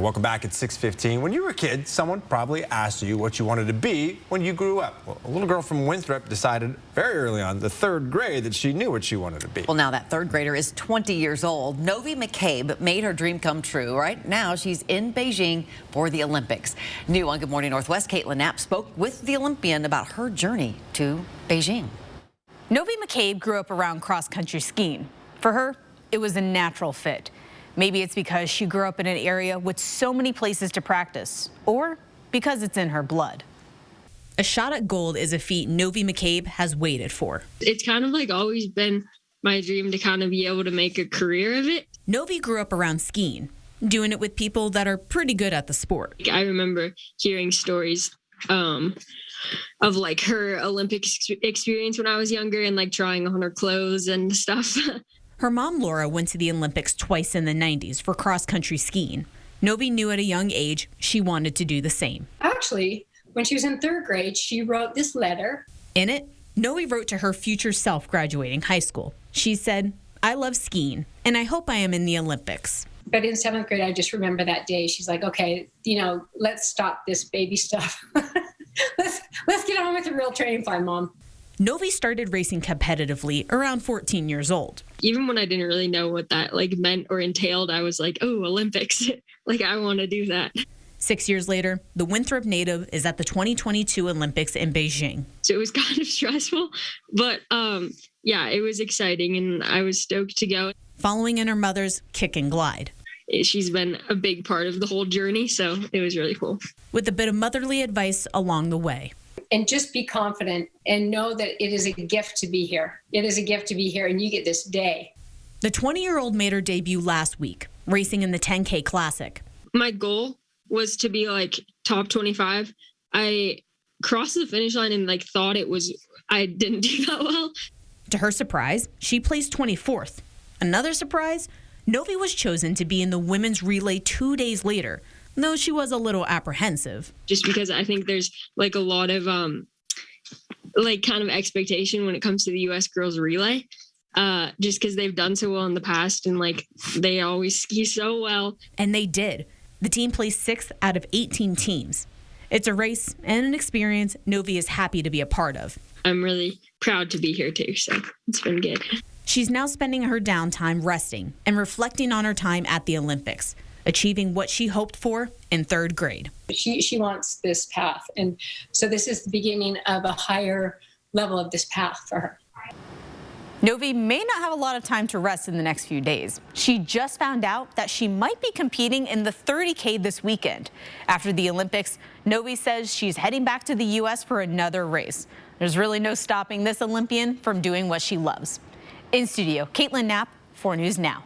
Welcome back at 6:15. When you were a kid, someone probably asked you what you wanted to be when you grew up. Well, a little girl from Winthrop decided very early on, the 3rd grade, that she knew what she wanted to be. Well, now that 3rd grader is 20 years old. Novie McCabe made her dream come true. Right now, she's in Beijing for the Olympics. New on Good Morning Northwest, Kaitlin Knapp spoke with the Olympian about her journey to Beijing. Novie McCabe grew up around cross-country skiing. For her, it was a natural fit. Maybe it's because she grew up in an area with so many places to practice, or because it's in her blood. A shot at gold is a feat Novie McCabe has waited for. It's kind of like always been my dream to kind of be able to make a career of it. Novie grew up around skiing, doing it with people that are pretty good at the sport. I remember hearing stories of like her Olympic experience when I was younger and like trying on her clothes and stuff. Her mom, Laura, went to the Olympics twice in the 90s for cross-country skiing. Novie knew at a young age she wanted to do the same. Actually, when she was in 3rd grade, she wrote this letter. In it, Novie wrote to her future self graduating high school. She said, "I love skiing, and I hope I am in the Olympics." But in 7th grade, I just remember that day. She's like, okay, let's stop this baby stuff. let's get on with the real training plan, Mom. Novie started racing competitively around 14 years old. Even when I didn't really know what that like meant or entailed, I was like, oh, Olympics. Like, I want to do that. 6 years later, the Winthrop native is at the 2022 Olympics in Beijing. So it was kind of stressful, but yeah, it was exciting and I was stoked to go. Following in her mother's kick and glide. She's been a big part of the whole journey, so it was really cool. With a bit of motherly advice along the way. And just be confident and know that it is a gift to be here. It is a gift to be here, and you get this day. The 20-year-old made her debut last week, racing in the 10K Classic. My goal was to be like top 25. I crossed the finish line and like thought I didn't do that well. To her surprise, she placed 24th. Another surprise, Novie was chosen to be in the women's relay 2 days later, though she was a little apprehensive. Just because I think there's like a lot of like kind of expectation when it comes to the U.S. girls relay, just because they've done so well in the past and like they always ski so well. And they did. The team placed 6th out of 18 teams. It's a race and an experience Novie is happy to be a part of. I'm really proud to be here too, so it's been good. She's now spending her downtime resting and reflecting on her time at the Olympics, achieving what she hoped for in 3rd grade. She wants this path, and so this is the beginning of a higher level of this path for her. Novie may not have a lot of time to rest in the next few days. She just found out that she might be competing in the 30K this weekend. After the Olympics, Novie says she's heading back to the U.S. for another race. There's really no stopping this Olympian from doing what she loves. In studio, Kaitlin Knapp, 4 News Now.